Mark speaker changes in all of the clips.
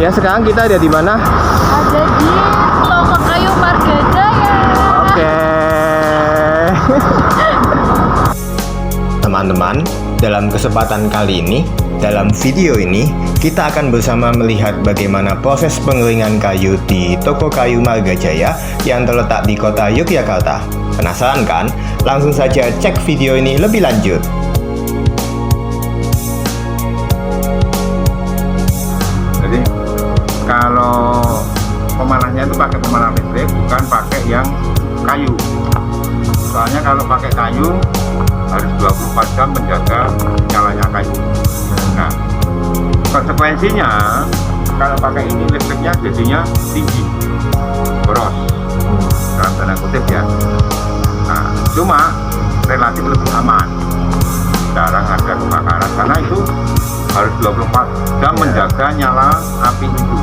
Speaker 1: Ya, sekarang kita ada di mana?
Speaker 2: Ada di toko kayu Marga Jaya.
Speaker 1: Oke. Teman-teman, dalam kesempatan kali ini, dalam video ini, kita akan bersama melihat bagaimana proses pengeringan kayu di toko kayu Marga Jaya yang terletak di kota Yogyakarta. Penasaran kan? Langsung saja cek video ini lebih lanjut.
Speaker 3: Jadi kalau pemanahnya itu pakai pemanah listrik, bukan pakai yang kayu. Soalnya kalau pakai kayu harus 24 jam menjaga nyalanya kayu. Nah, konsekuensinya kalau pakai ini listriknya jadinya tinggi, boros, dalam tanda kutip ya. Nah, cuma relatif lebih aman, jarang ada kebakaran karena itu harus 24 jam menjaga nyala api itu.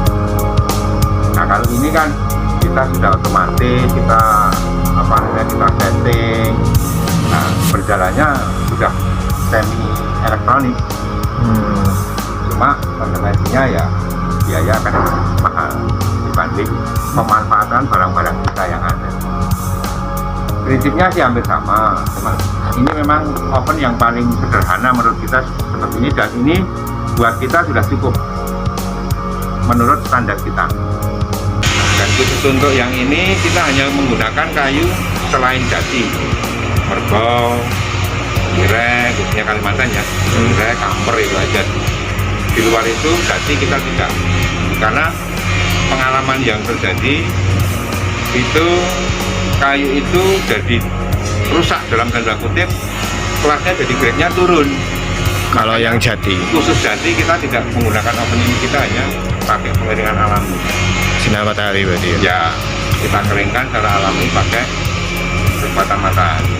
Speaker 3: Nah, kalau ini kan kita sudah otomatis, kita kita setting. Nah, berjalannya sudah semi elektronik. Cuma konsekuensinya ya biaya akan mahal dibanding pemanfaatan barang-barang kita yang ada. Prinsipnya sih hampir sama, cuma ini memang oven yang paling sederhana menurut kita seperti ini, dan ini buat kita sudah cukup menurut standar kita. Dan khusus untuk yang ini kita hanya menggunakan kayu selain jati, merbau, tirai, khususnya Kalimantan ya, tirai, kamper itu aja. Di luar itu jati kita tidak, karena pengalaman yang terjadi itu kayu itu jadi rusak dalam tanda kutip, kelasnya jadi grade-nya turun.
Speaker 1: Kalau yang jati,
Speaker 3: Khusus jati kita tidak menggunakan oven ini, kita hanya pakai pengeringan alami.
Speaker 1: sinar matahari berarti ya?
Speaker 3: Ya, kita keringkan secara alami pakai kekuatan matahari.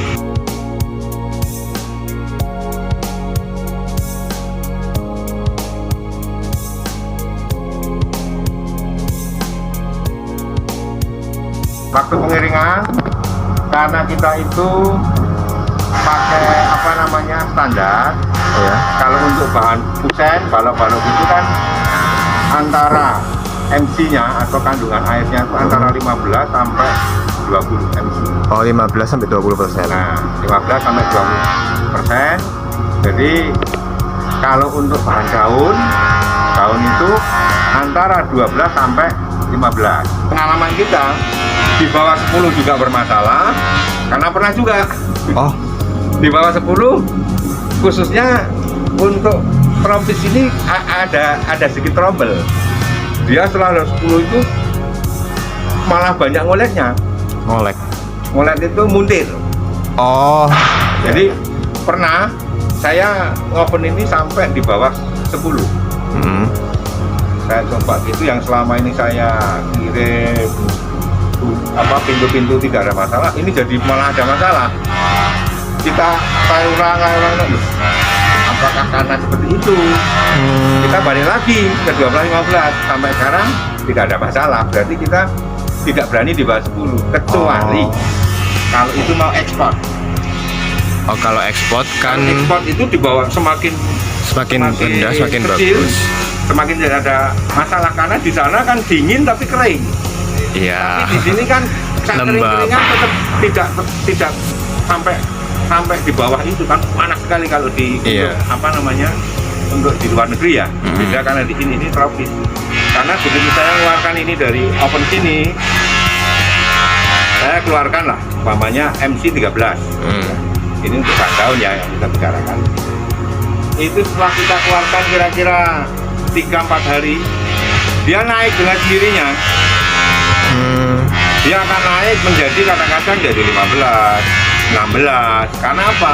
Speaker 3: Waktu pengeringan, karena kita itu pakai standar
Speaker 1: Ya.
Speaker 3: kalau untuk bahan kusen, balok-balok itu kan antara MC-nya atau kandungan airnya itu antara 15 sampai 20 MC.
Speaker 1: Oh, 15 sampai 20%.
Speaker 3: Nah, 15 sampai 20%. Jadi kalau untuk bahan daun itu antara 12 sampai 15. Pengalaman kita di bawah 10 juga bermasalah, karena pernah juga
Speaker 1: Oh,
Speaker 3: di bawah 10 khususnya untuk tropis ini ada sedikit trouble. Dia setelah 10 itu malah banyak ngoletnya. Ngolet itu muntir.
Speaker 1: Oh,
Speaker 3: Jadi pernah saya ngoven ini sampai di bawah 10. Saya coba gitu, yang selama ini saya kirim pintu-pintu tidak ada masalah, ini jadi malah ada masalah. Kita kayuran apakah karena seperti itu? Kita balik lagi ke 12-15, sampai sekarang tidak ada masalah. Berarti kita tidak berani di bawah 10, kecuali kalau itu mau ekspor.
Speaker 1: Oh, kalau ekspor kan
Speaker 3: Ekspor itu di bawah semakin
Speaker 1: rendah semakin
Speaker 3: kecil,
Speaker 1: bagus.
Speaker 3: semakin tidak ada masalah, karena di sana kan dingin tapi kering.
Speaker 1: Iya.
Speaker 3: Di sini kan
Speaker 1: Lembab.
Speaker 3: keringan tetap tidak sampai di bawah itu kan, panas sekali kalau di
Speaker 1: Iya.
Speaker 3: untuk di luar negeri ya. Beda karena di sini ini tropis. Karena begitu saya mengeluarkan ini dari oven sini, saya keluarkan lah umpamanya MC 13. Ini untuk bahan daun ya yang kita bicarakan. Itu setelah kita keluarkan kira-kira 3-4 hari, dia naik dengan sendirinya. Dia akan naik menjadi kadang-kadang jadi 15, 16. Karena apa?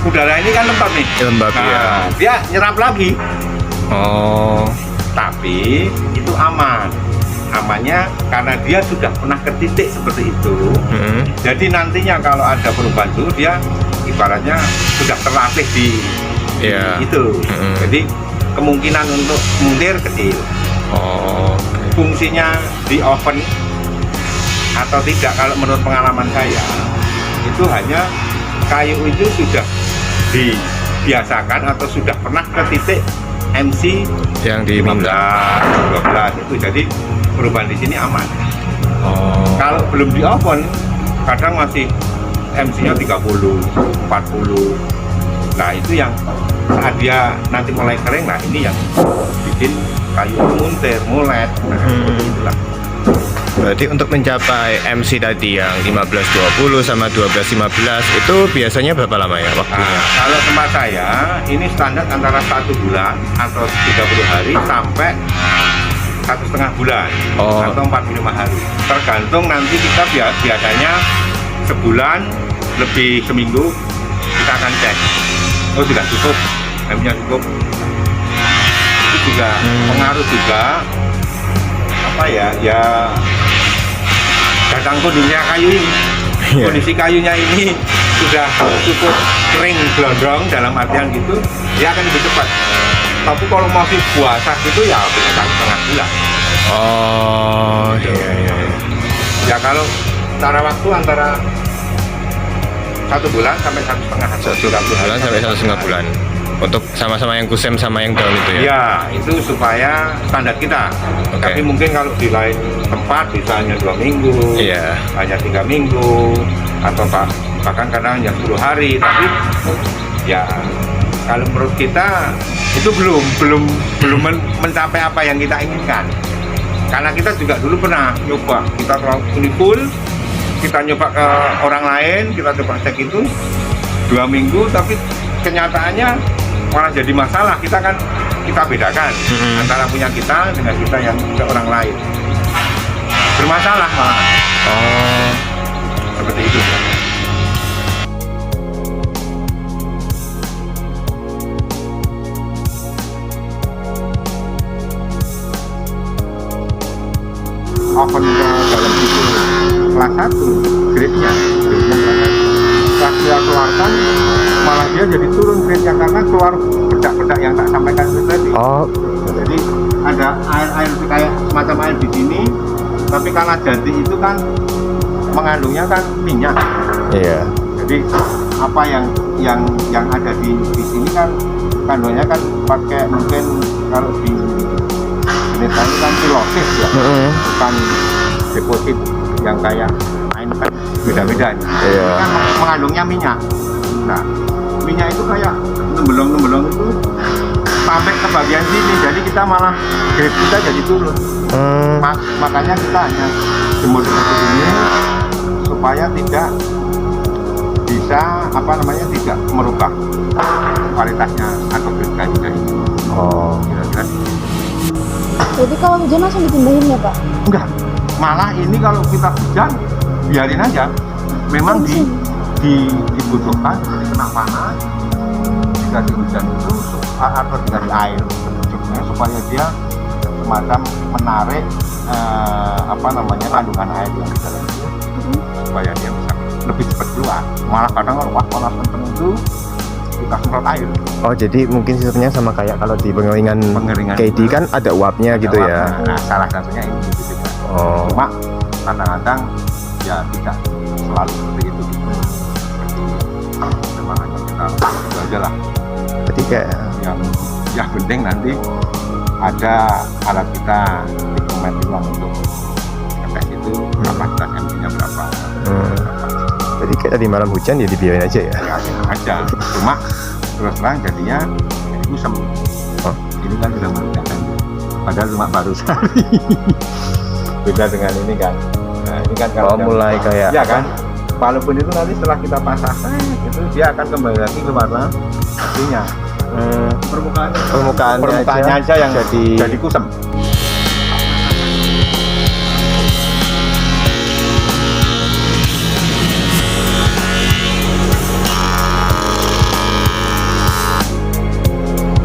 Speaker 3: Udara ini kan lembab nih.
Speaker 1: Lembab, ya.
Speaker 3: Dia nyerap lagi.
Speaker 1: Oh,
Speaker 3: Tapi itu aman. Amannya karena dia sudah pernah ke titik seperti itu. Jadi nantinya kalau ada perubahan suhu, dia ibaratnya sudah terlatih di
Speaker 1: Iya.
Speaker 3: itu. Jadi kemungkinan untuk muntir kecil.
Speaker 1: Oh,
Speaker 3: Fungsinya di oven atau tidak, kalau menurut pengalaman saya itu hanya kayu itu sudah dibiasakan atau sudah pernah ke titik MC
Speaker 1: Yang di
Speaker 3: 15, 12 itu, jadi perubahan di sini aman.
Speaker 1: Oh.
Speaker 3: Kalau belum di oven, kadang masih MC-nya 30, 40. Nah itu yang saat dia nanti mulai kering, nah ini yang bikin kayu itu muntir, mulet. Nah, seperti itulah.
Speaker 1: Berarti untuk mencapai MC tadi yang 15-20 sama 12-15 itu biasanya berapa lama ya waktunya?
Speaker 3: Nah, kalau tempat saya ini standar antara 1 bulan atau 30 hari sampai 1,5 bulan atau 45 hari. Tergantung nanti kita biasanya sebulan lebih seminggu kita akan cek. Oh sudah cukup, MC-nya cukup. Itu juga pengaruh juga apa ya datang kondisinya kayu ini. Kondisi kayunya ini sudah cukup kering gelondong dalam artian gitu, dia akan lebih cepat. Tapi kalau masih puasa gitu ya bisa 1,5 bulan.
Speaker 1: Oh iya.
Speaker 3: Ya kalau secara waktu antara 1 bulan sampai 1,5
Speaker 1: bulan sampai 1,5 bulan untuk sama-sama yang kusem sama yang daun itu ya?
Speaker 3: Ya itu supaya standar kita. Tapi mungkin kalau di lain tempat bisa hanya 2 minggu, hanya 3 minggu, atau bahkan kadang hanya 10 hari. Tapi ya kalau menurut kita itu belum mencapai apa yang kita inginkan. Karena kita juga dulu pernah nyoba, kita terlalu full, kita nyoba ke orang lain, kita coba cek itu 2 minggu, tapi kenyataannya malah jadi masalah. Kita bedakan antara punya kita dengan kita yang ke orang lain, bermasalah malah. Seperti itu. Oven ke dalam itu kelas 1 grade-nya setelah dia keluarkan malah dia jadi turun grade-nya karena keluar bedak-bedak yang tak sampaikan itu tadi. Jadi ada air kayak semacam air di sini, tapi karena jadi itu kan mengandungnya kan minyak.
Speaker 1: Iya.
Speaker 3: Jadi apa yang ada di sini kan kandungannya kan pakai mungkin kalau di jenis ini kan silosis ya, bukan deposit yang kayak main kan beda-beda. Kan mengandungnya minyak. Nah minyak itu kayak nembelong itu sampai ke bagian sini, jadi kita malah grade kita jadi turun. Makanya kita hanya jemur seperti ini supaya tidak bisa tidak merubah kualitasnya atau grade kayunya ini. Kira-kira.
Speaker 2: Jadi kalau hujan langsung dipindahin ya Pak?
Speaker 3: Enggak, malah ini kalau kita hujan biarin aja. Memang dibutuhkan kena panas, dikasih hujan itu atau dikasih air supaya dia semacam menarik kandungan air yang di dalam itu, supaya dia bisa lebih cepat keluar. Malah kadang kalau panas kenceng itu kita semprot air. Oh jadi mungkin sistemnya sama kayak kalau di pengeringan KD kan ada uapnya gitu ya. Nah salah satunya ini gitu juga. Cuma kadang-kadang ya tidak selalu seperti itu gitu. Memang hanya kita itu aja lah. Jadi kayak yang penting nanti ada alat kita dikomen ulang untuk ngetes itu kapasitas MC-nya berapa. Jadi kayak tadi malam hujan ya dibiarin aja ya? Ya aja, cuma terus terang jadinya jadi kusem. Ini kan sudah merugikan, padahal cuma baru sehari. Beda dengan ini kan. Nah ini kan kalau mulai kayak ya kan, walaupun itu nanti setelah kita pasang itu dia akan kembali lagi ke warna aslinya. Permukaannya aja yang jadi kusem.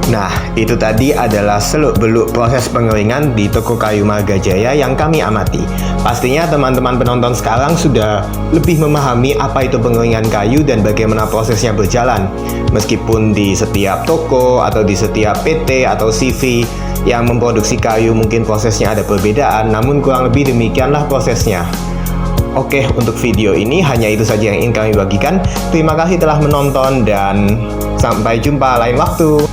Speaker 1: Nah, itu tadi adalah seluk-beluk proses pengeringan di toko kayu Marga Jaya yang kami amati. Pastinya teman-teman penonton sekarang sudah lebih memahami apa itu pengeringan kayu dan bagaimana prosesnya berjalan. Meskipun di setiap toko atau di setiap PT atau CV yang memproduksi kayu mungkin prosesnya ada perbedaan, namun kurang lebih demikianlah prosesnya. Oke, untuk video ini hanya itu saja yang ingin kami bagikan. Terima kasih telah menonton dan sampai jumpa lain waktu.